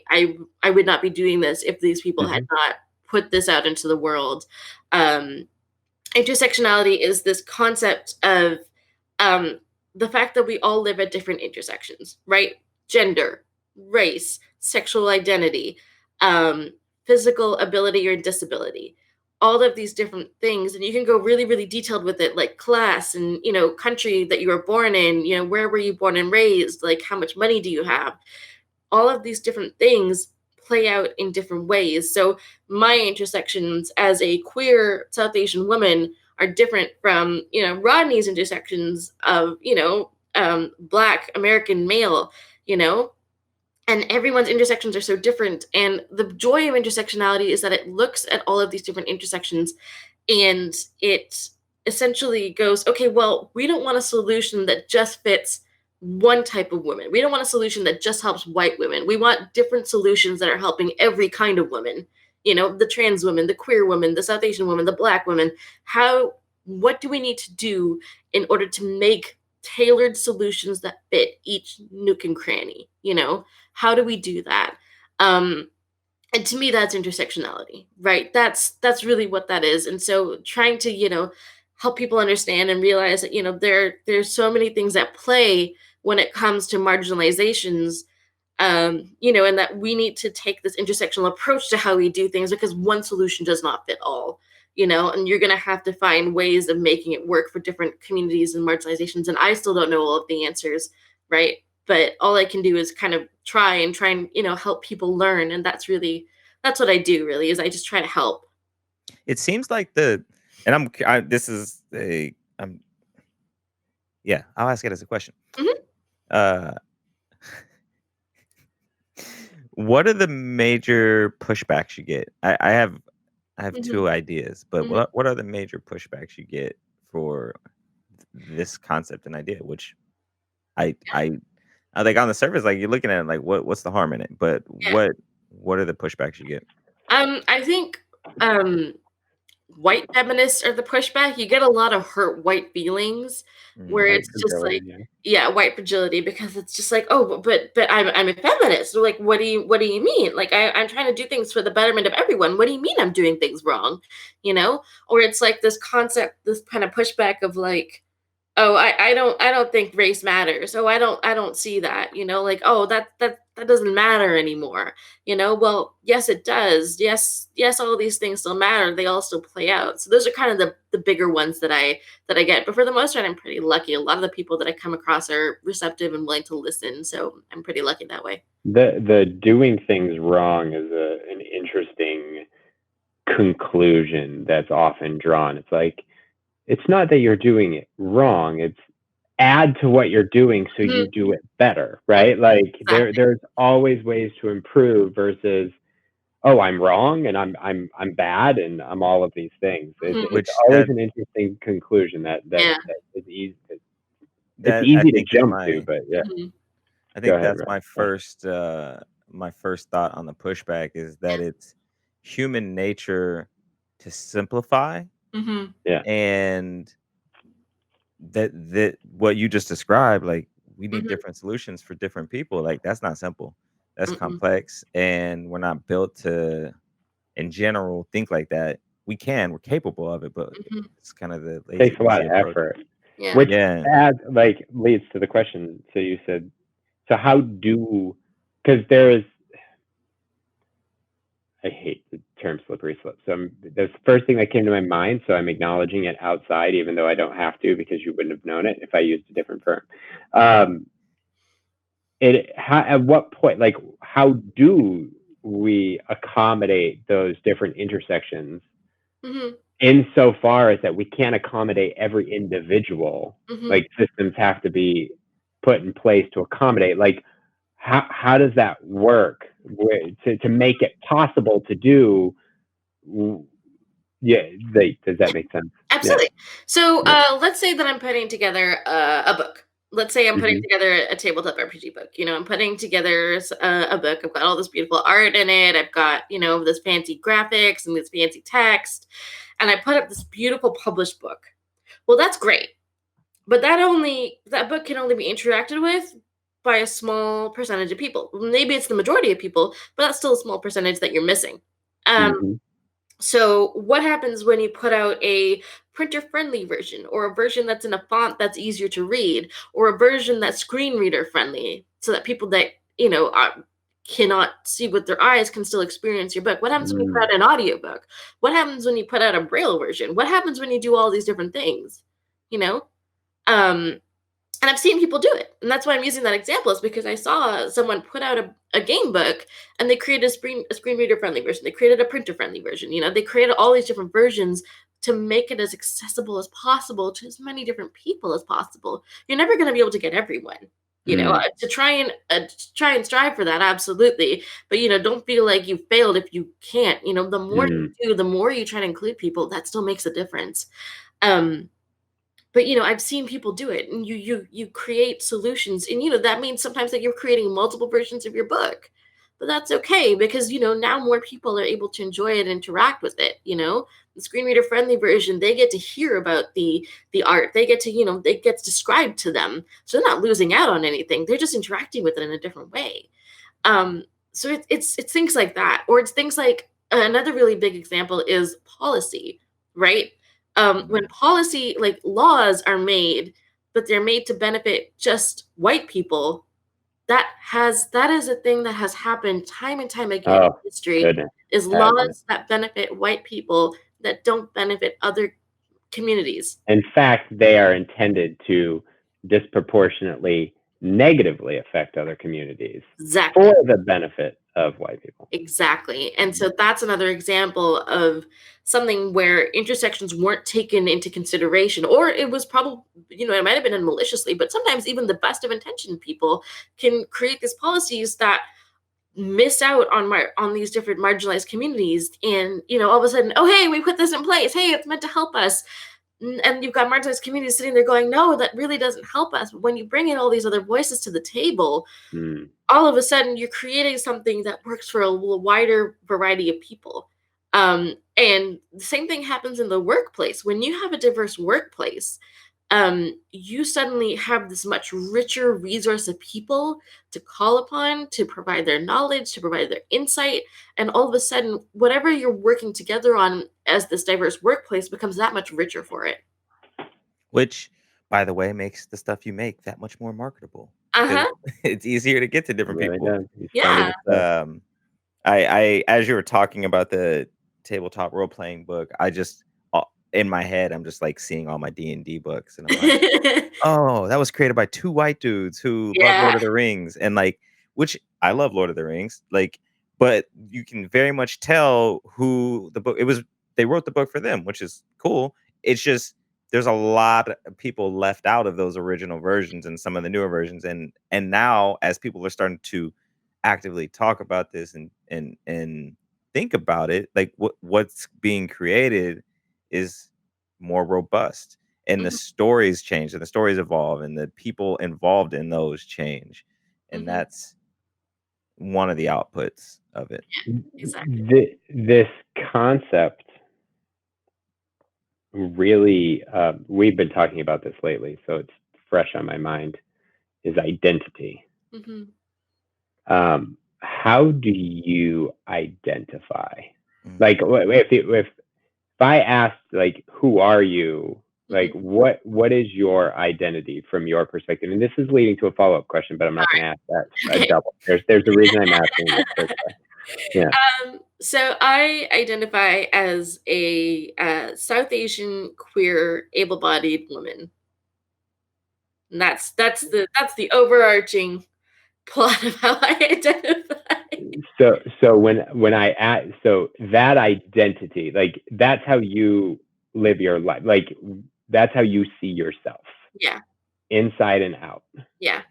would not be doing this if these people had not put this out into the world. Intersectionality is this concept of the fact that we all live at different intersections, right? Gender, race, sexual identity, physical ability or disability, all of these different things. And you can go really, really detailed with it, like class and, country that you were born in, where were you born and raised, like how much money do you have? All of these different things play out in different ways. So my intersections as a queer South Asian woman are different from, Rodney's intersections of, Black American male, and everyone's intersections are so different. And the joy of intersectionality is that it looks at all of these different intersections, and it essentially goes, okay, well, we don't want a solution that just fits one type of woman. We don't want a solution that just helps white women. We want different solutions that are helping every kind of woman, the trans woman, the queer woman, the South Asian woman, the Black woman. What do we need to do in order to make tailored solutions that fit each nook and cranny? How do we do that? And to me, that's intersectionality, right? That's really what that is. And so trying to, help people understand and realize that, there's so many things at play when it comes to marginalizations, and that we need to take this intersectional approach to how we do things, because one solution does not fit all. and you're going to have to find ways of making it work for different communities and marginalizations. And I still don't know all of the answers, right? But all I can do is kind of try and help people learn. And that's what I do, really, is I just try to help. It seems like yeah, I'll ask it as a question. Mm-hmm. What are the major pushbacks you get? I have Mm-hmm. two ideas, but Mm-hmm. what are the major pushbacks you get for this concept and idea? Which I like on the surface, like you're looking at it, like what's the harm in it? But what are the pushbacks you get? I think white feminists are the pushback. You get a lot of hurt white feelings where White it's just like, fragility, white fragility, because it's just like, oh, but I'm a feminist. So like, what do you mean? Like, I'm trying to do things for the betterment of everyone. What do you mean I'm doing things wrong? Or it's like this concept, this kind of pushback of like, oh, I don't think race matters. Oh, I don't see that, like, oh, that doesn't matter anymore. Well, yes, it does. Yes, all these things still matter. They all still play out. So those are kind of the bigger ones that I get. But for the most part, I'm pretty lucky. A lot of the people that I come across are receptive and willing to listen. So I'm pretty lucky that way. The doing things wrong is an interesting conclusion that's often drawn. It's like, it's not that you're doing it wrong, it's add to what you're doing so you do it better, right? Like there's always ways to improve versus, oh, I'm wrong and I'm bad and I'm all of these things. It's always an interesting conclusion that is easy. It's easy to jump to, but yeah. I think that's my first thought on the pushback is that it's human nature to simplify. And that what you just described, like we need different solutions for different people. Like that's not simple. That's complex, and we're not built to, in general, think like that. We're capable of it, but it's kind of the lazy, takes a lot of effort. Yeah. Which leads to the question. So you said, so how do, because I hate the term slippery slope. So that's the first thing that came to my mind. So I'm acknowledging it outside, even though I don't have to, because you wouldn't have known it if I used a different firm. At what point, like, how do we accommodate those different intersections insofar as that we can't accommodate every individual? Like systems have to be put in place to accommodate. Like, how does that work to make it possible to do? Does that make sense? Absolutely. So let's say that I'm putting together a book. Let's say I'm putting together a tabletop RPG book. I'm putting together a book. I've got all this beautiful art in it. I've got, this fancy graphics and this fancy text. And I put up this beautiful published book. Well, that's great. But that book can only be interacted with by a small percentage of people. Maybe it's the majority of people, but that's still a small percentage that you're missing. So what happens when you put out a printer-friendly version, or a version that's in a font that's easier to read, or a version that's screen reader friendly, so that people that cannot see with their eyes can still experience your book? What happens when you put out an audiobook? What happens when you put out a Braille version? What happens when you do all these different things? And I've seen people do it. And that's why I'm using that example, is because I saw someone put out a game book and they created a screen reader friendly version. They created a printer friendly version. They created all these different versions to make it as accessible as possible to as many different people as possible. You're never going to be able to get everyone, to try and strive for that. Absolutely. But, don't feel like you failed if you can't. The more you do, the more you try to include people, that still makes a difference. But, I've seen people do it, and you create solutions, and, that means sometimes that you're creating multiple versions of your book, but that's okay, because, now more people are able to enjoy it and interact with it. The screen reader friendly version, they get to hear about the art. They get to, it gets described to them. So they're not losing out on anything. They're just interacting with it in a different way. So it's things like that, or it's things like, another really big example is policy, right? When policy, like laws are made, but they're made to benefit just white people, that is a thing that has happened time and time again in history. Is laws that benefit white people that don't benefit other communities. In fact, they are intended to disproportionately negatively affect other communities for the benefit of white people. Exactly. And so that's another example of something where intersections weren't taken into consideration, or it was probably, it might have been done maliciously, but sometimes even the best of intentioned people can create these policies that miss out on these different marginalized communities. And, all of a sudden, oh, hey, we put this in place. Hey, it's meant to help us. And you've got marginalized communities sitting there going, no, that really doesn't help us. But when you bring in all these other voices to the table, all of a sudden you're creating something that works for a wider variety of people. And the same thing happens in the workplace. When you have a diverse workplace, you suddenly have this much richer resource of people to call upon, to provide their knowledge, to provide their insight. And all of a sudden, whatever you're working together on as this diverse workplace becomes that much richer for it. Which, by the way, makes the stuff you make that much more marketable. It's easier to get to different people. Yeah. I as you were talking about the tabletop role-playing book, I just in my head, I'm just like seeing all my D&D books, and I'm like, oh, that was created by 2 white dudes who love Lord of the Rings, and which I love Lord of the Rings, but you can very much tell who the book it was. They wrote the book for them, which is cool. It's just there's a lot of people left out of those original versions and some of the newer versions, and now as people are starting to actively talk about this and think about it, what's being created is more robust, and the stories change and the stories evolve and the people involved in those change, and that's one of the outputs of it. Exactly. This concept really, we've been talking about this lately, so it's fresh on my mind, is identity. How do you identify? If I asked, who are you? What is your identity from your perspective? And this is leading to a follow-up question, but I'm not going to ask that double. There's a reason I'm asking this. Yeah. So I identify as a South Asian queer able-bodied woman. And that's the overarching plot of how I identify. So when I add, so that identity, that's how you live your life, that's how you see yourself. Yeah. Inside and out. Yeah.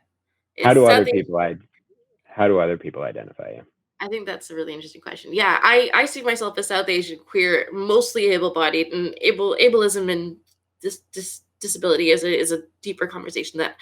How do other people identify you? I think that's a really interesting question. Yeah, I see myself as South Asian queer, mostly able-bodied, and ableism and disability is a deeper conversation that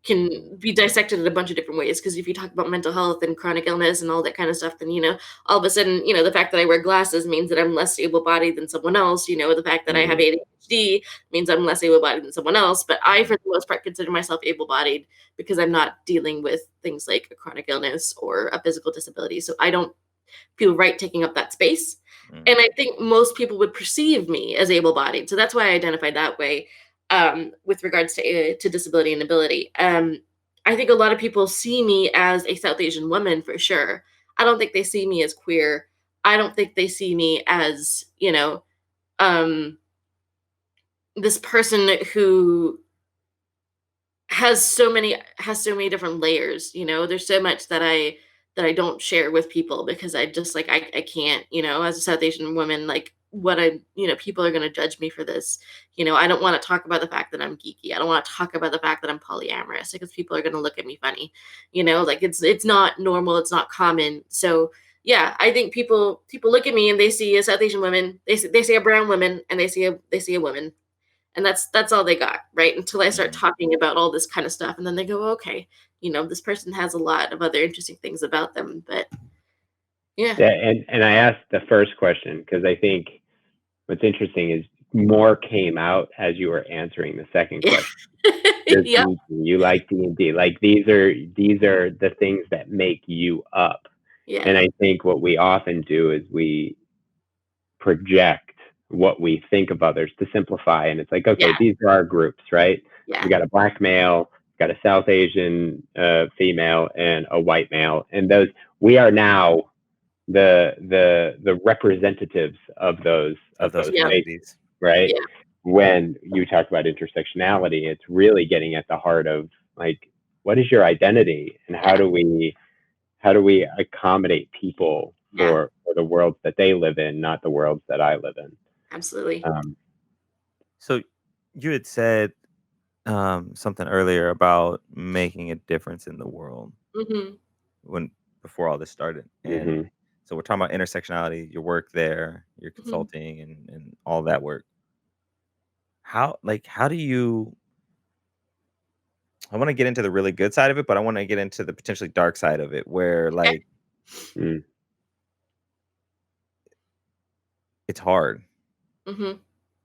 can be dissected in a bunch of different ways. Because if you talk about mental health and chronic illness and all that kind of stuff, then all of a sudden, the fact that I wear glasses means that I'm less able-bodied than someone else. The fact that I have ADHD means I'm less able-bodied than someone else. But I, for the most part, consider myself able-bodied because I'm not dealing with things like a chronic illness or a physical disability. So I don't feel right taking up that space. And I think most people would perceive me as able-bodied. So that's why I identify that way. With regards to disability and ability. I think a lot of people see me as a South Asian woman for sure. I don't think they see me as queer. I don't think they see me as, this person who has so many different layers. There's so much that I don't share with people because I just I can't, as a South Asian woman, people are going to judge me for this. I don't want to talk about the fact that I'm geeky. I don't want to talk about the fact that I'm polyamorous because people are going to look at me funny. It's not normal. It's not common. So yeah, I think people look at me and they see a South Asian woman, they see a brown woman, and they see a woman, and that's all they got, right? Until I start talking about all this kind of stuff, and then they go, okay, this person has a lot of other interesting things about them, but yeah. And I asked the first question because I think what's interesting is more came out as you were answering the second question. Yep. You like D&D. These are the things that make you up. Yeah. And I think what we often do is we project what we think of others to simplify. And it's these are our groups, right? Yeah. We got a black male, got a South Asian female, and a white male. And we are now the representatives of those communities, right? Yeah. When you talk about intersectionality, it's really getting at the heart of like, what is your identity, and how do we accommodate people for the worlds that they live in, not the worlds that I live in. Absolutely. So you had said something earlier about making a difference in the world before all this started, and so we're talking about intersectionality, your work there, your consulting, and all that work. How do you? I want to get into the really good side of it, but I want to get into the potentially dark side of it, where like it's hard,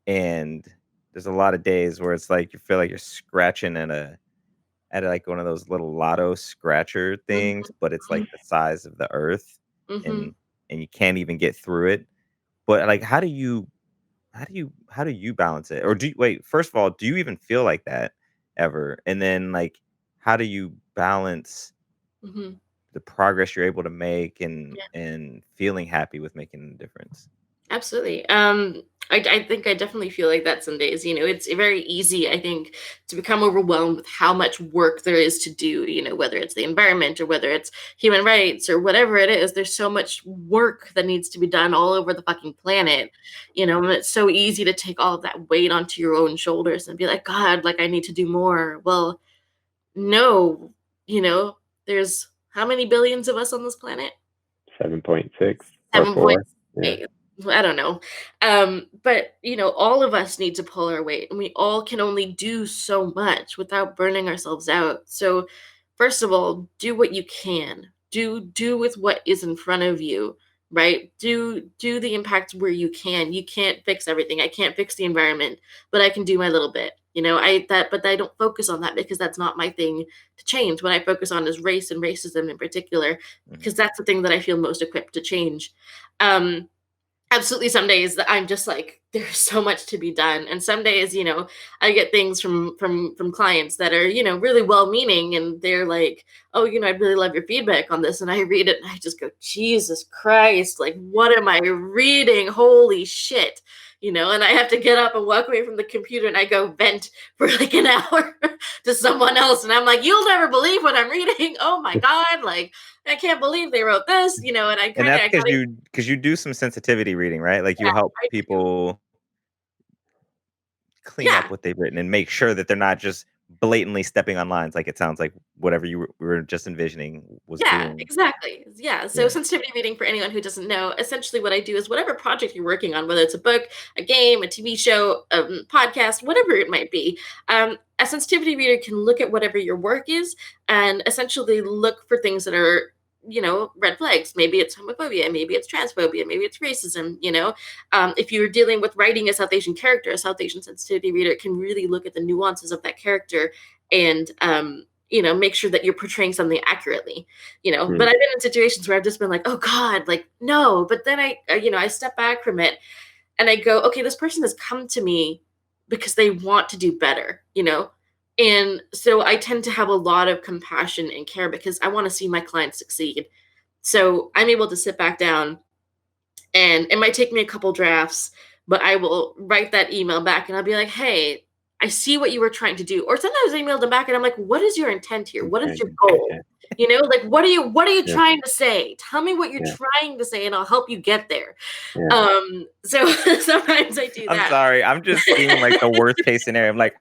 and there's a lot of days where it's like you feel like you're scratching at like one of those little lotto scratcher things, but it's like the size of the earth, and you can't even get through it. But like, how do you balance it? Or first of all, do you even feel like that ever? And then like, how do you balance the progress you're able to make and feeling happy with making a difference? Absolutely. I think I definitely feel like that some days. It's very easy, I think, to become overwhelmed with how much work there is to do, whether it's the environment or whether it's human rights or whatever it is. There's so much work that needs to be done all over the fucking planet, and it's so easy to take all of that weight onto your own shoulders and be like, God, like I need to do more. Well, no, there's how many billions of us on this planet? 7.6 or 4. Yeah. I don't know. But all of us need to pull our weight, and we all can only do so much without burning ourselves out. So first of all, do what you can. Do with what is in front of you, right? Do the impact where you can. You can't fix everything. I can't fix the environment, but I can do my little bit. But I don't focus on that because that's not my thing to change. What I focus on is race and racism in particular, because that's the thing that I feel most equipped to change. Absolutely, some days that I'm just like, there's so much to be done, and some days, I get things from clients that are, really well-meaning, and they're like, oh, I'd really love your feedback on this, and I read it, and I just go, Jesus Christ, like, what am I reading? Holy shit. And I have to get up and walk away from the computer, and I go vent for like an hour to someone else, and I'm like, you'll never believe what I'm reading. Oh my God, like, I can't believe they wrote this, and I kind of... And that's because you do some sensitivity reading, right? Like you help people clean up what they've written and make sure that they're not just blatantly stepping on lines, like it sounds like whatever you were just envisioning was doing. Exactly. So sensitivity reading, for anyone who doesn't know, essentially what I do is whatever project you're working on, whether it's a book, a game, a TV show, a podcast, whatever it might be, a sensitivity reader can look at whatever your work is and essentially look for things that are, red flags. Maybe it's homophobia, maybe it's transphobia, maybe it's racism. If you're dealing with writing a South Asian character, a South Asian sensitivity reader can really look at the nuances of that character and make sure that you're portraying something accurately, but I've been in situations where I've just been like, oh God, like, no. But then I step back from it and I go, okay, this person has come to me because they want to do better, and so I tend to have a lot of compassion and care because I want to see my clients succeed. So I'm able to sit back down, and it might take me a couple drafts, but I will write that email back and I'll be like, hey, I see what you were trying to do. Or sometimes I email them back and I'm like, what is your intent here? What is your goal? Like, what are you trying to say? Tell me what you're trying to say and I'll help you get there. So sometimes I do that. I'm sorry. I'm just seeing like the worst case scenario. I'm like,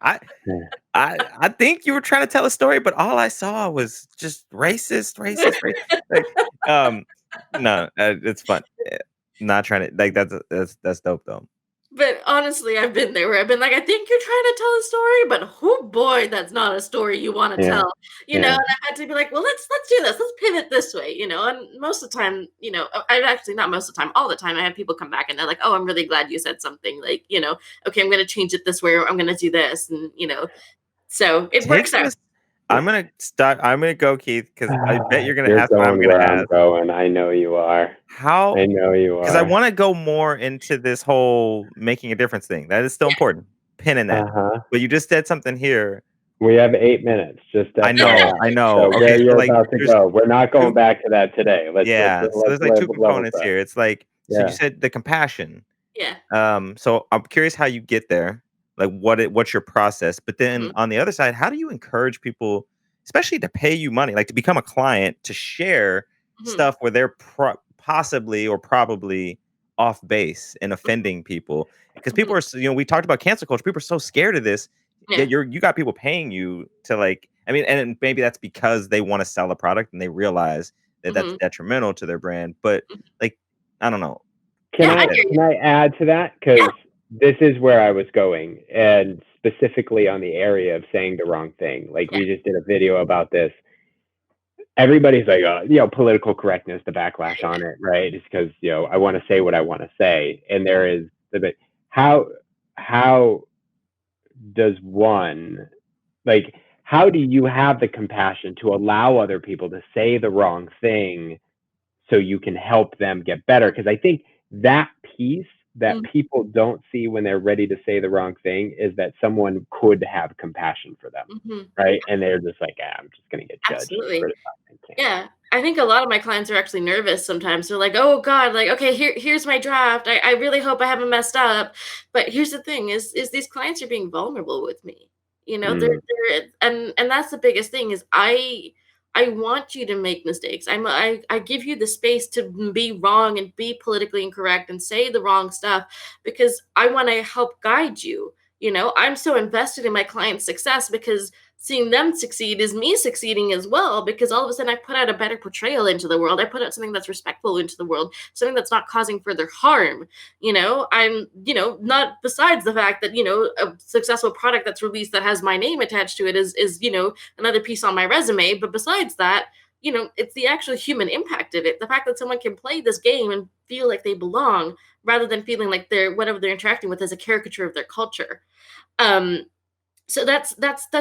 I think you were trying to tell a story, but all I saw was just racist. Like, no, it's fun. Not trying to like that's dope though. But honestly, I've been there where I've been like, I think you're trying to tell a story, but oh boy, that's not a story you want to tell, and I've had to be like, well, let's do this. Let's pivot this way, and most of the time, I've actually, not most of the time, all the time, I have people come back and they're like, oh, I'm really glad you said something, like, okay, I'm going to change it this way, or I'm going to do this. And, so it works out. I'm gonna go, Keith, because I bet you're gonna ask what I'm gonna ask. I'm going. I know you are. I know you are. Because I want to go more into this whole making a difference thing. That is still important. Pin in that. But you just said something here We have 8 minutes. Just I know. So Okay, where so you're like about to go, we're not going back to that today. Let's so there's like two level components set. here. It's like so you Yeah. said the compassion. Yeah. So I'm curious how you get there, like what's your process? But then Mhm. on the other side, how do you encourage people, especially to pay you money, like to become a client, to share Mhm. stuff where they're possibly or probably off base and Mhm. offending people? Because Mhm. people are, we talked about cancel culture. People are so scared of this. Yeah. Yeah, you got people paying you to like. I mean, and maybe that's because they want to sell a product and they realize that that's Mhm. detrimental to their brand. But Mhm. like, I don't know. Can Yeah, I I hear you. can I add to that? Yeah. Because this is where I was going, and specifically on the area of saying the wrong thing. Like Yeah. we just did a video about this. Everybody's like, political correctness, the backlash on it, right? It's because I want to say what I want to say, and there is the bit. How does one like? How do you have the compassion to allow other people to say the wrong thing so you can help them get better? Because I think that piece that Mhm. people don't see when they're ready to say the wrong thing is that someone could have compassion for them, Mhm. right? And they're just like, I'm just going to get judged. Absolutely. Yeah. I think a lot of my clients are actually nervous sometimes. They're like, oh God, like, okay, here's my draft. I really hope I haven't messed up. But here's the thing is these clients are being vulnerable with me. They're and that's the biggest thing is I want you to make mistakes. I give you the space to be wrong and be politically incorrect and say the wrong stuff because I want to help guide you. I'm so invested in my client's success because seeing them succeed is me succeeding as well because all of a sudden I put out a better portrayal into the world. I put out something that's respectful into the world, something that's not causing further harm. I'm, not besides the fact that, a successful product that's released that has my name attached to it is, another piece on my resume. But besides that, it's the actual human impact of it. The fact that someone can play this game and feel like they belong rather than feeling like whatever they're interacting with is a caricature of their culture. So that's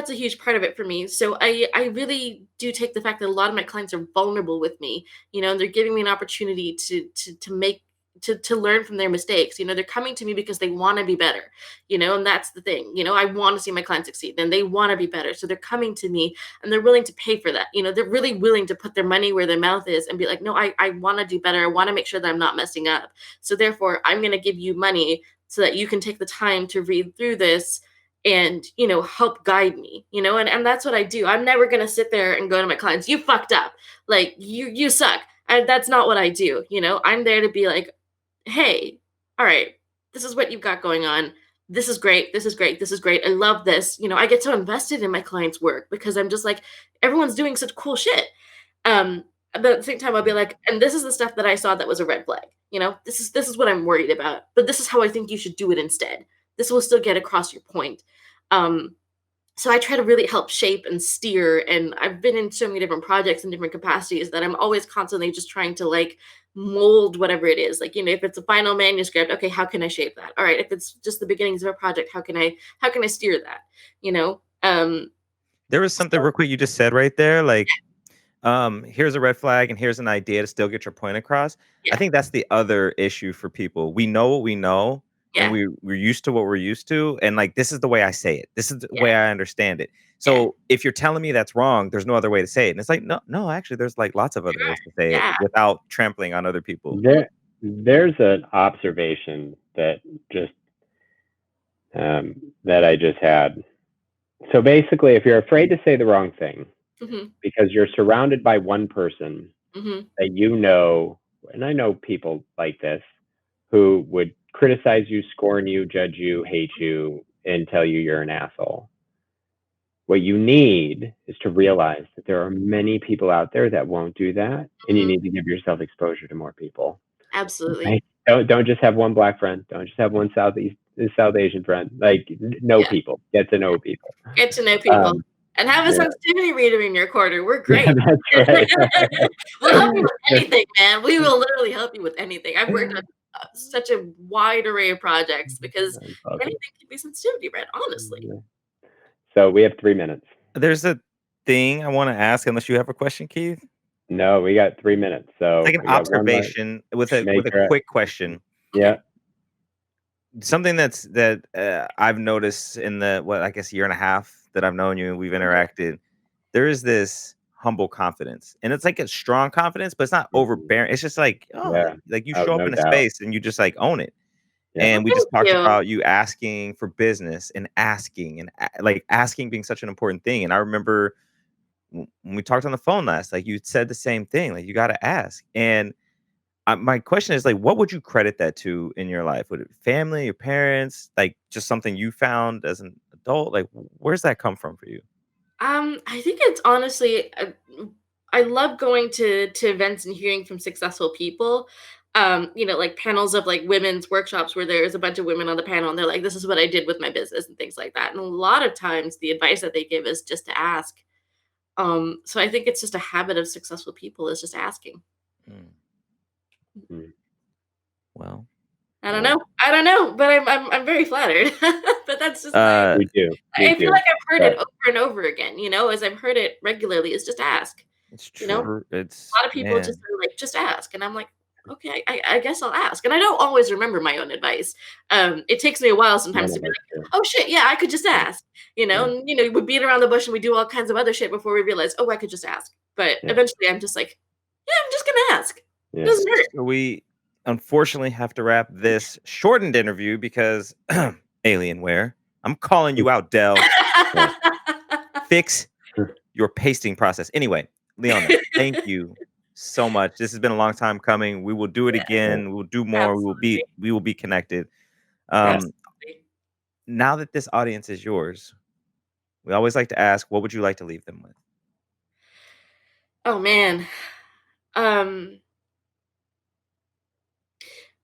a huge part of it for me. So I really do take the fact that a lot of my clients are vulnerable with me, and they're giving me an opportunity to make to learn from their mistakes. They're coming to me because they want to be better, and that's the thing. I want to see my clients succeed and they want to be better. So they're coming to me and they're willing to pay for that. They're really willing to put their money where their mouth is and be like, no, I want to do better. I want to make sure that I'm not messing up. So therefore I'm going to give you money so that you can take the time to read through this and help guide me, and that's what I do. I'm never going to sit there and go to my clients, you fucked up, like you suck. That's not what I do. I'm there to be like, hey, all right, this is what you've got going on. This is great, this is great, this is great, I love this. I get so invested in my clients' work because I'm just like, everyone's doing such cool shit. But at the same time I'll be like, and this is the stuff that I saw that was a red flag. This is what I'm worried about, but this is how I think you should do it instead. This will still get across your point. um, so I try to really help shape and steer, and I've been in so many different projects in different capacities that I'm always constantly just trying to like mold whatever it is. Like, if it's a final manuscript, okay, how can I shape that? All right, if it's just the beginnings of a project, how can I steer that? There was something So, real quick you just said right there, like here's a red flag and here's an idea to still get your point across. I yeah, think that's the other issue for people. We know what we know and yeah, we're used to what we're used to. And like this is the way I say it. This is the yeah, way I understand it. yeah, So if you're telling me that's wrong, there's no other way to say it. And it's like, no, actually there's like lots of other ways to say it yeah. without trampling on other people. There's an observation that just that I just had. So basically, if you're afraid to say the wrong thing Mm-hmm, because you're surrounded by one person mm-hmm, that and I know people like this who would criticize you, scorn you, judge you, hate you, and tell you you're an asshole. What you need is to realize that there are many people out there that won't do that, and you mm-hmm. need to give yourself exposure to more people. Absolutely. Right? Don't just have one black friend. Don't just have one South Asian friend. Like know Yeah. people. Get to know people. Get to know people. And have a Yeah. sensitivity reader in your corner. We're Yeah, great. that's right. We'll help you with anything, man. We will literally help you with anything. I've worked on such a wide array of projects because That's awesome. anything can be sensitivity read, honestly. Yeah. So we have 3 minutes. There's a thing I want to ask, unless you have a question, Keith. No, we got 3 minutes. So It's like an observation with a quick question. Yeah. Something that I've noticed in the I guess year and a half that I've known you and we've interacted, there is this humble confidence, and it's like a strong confidence, but it's not overbearing. It's just like, like you show up no in a doubt. space and you just like own it. Yeah. And we just talked you. about you asking for business and like asking being such an important thing. And I remember when we talked on the phone last, like you said the same thing, like you got to ask. And my question is, like, what would you credit that to in your life? Would it family, your parents, like just something you found as an adult? Like, where's that come from for you? I think it's honestly, I love going to events and hearing from successful people. You know, like panels of like women's workshops where there's a bunch of women on the panel and they're like, this is what I did with my business and things like that. And a lot of times the advice that they give is just to ask. So I think it's just a habit of successful people is just asking. Well, I don't know, but I'm very flattered. But that's just we do. I feel like I've heard it over and over again, you know, as I've heard it regularly, is just ask. It's true. You know, it's a lot of people just are like, just ask. And I'm like, okay, I guess I'll ask. And I don't always remember my own advice. It takes me a while sometimes to be like, oh shit, yeah, I could just ask. You know, and you know, we beat around the bush and we do all kinds of other shit before we realize, oh, I could just ask. But eventually I'm just like, yeah, I'm just gonna ask. It doesn't hurt. So we unfortunately have to wrap this shortened interview because Alienware. I'm calling you out, Dell. Fix your pasting process. Anyway, Leona, thank you so much. This has been a long time coming. We will do it again. We will do more. Absolutely. We will be connected. Now that this audience is yours, we always like to ask, what would you like to leave them with? Oh man.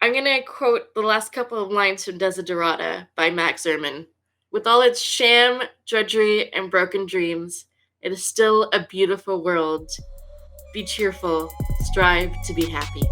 I'm going to quote the last couple of lines from Desiderata by Max Ehrmann. With all its sham, drudgery, and broken dreams, it is still a beautiful world. Be cheerful. Strive to be happy.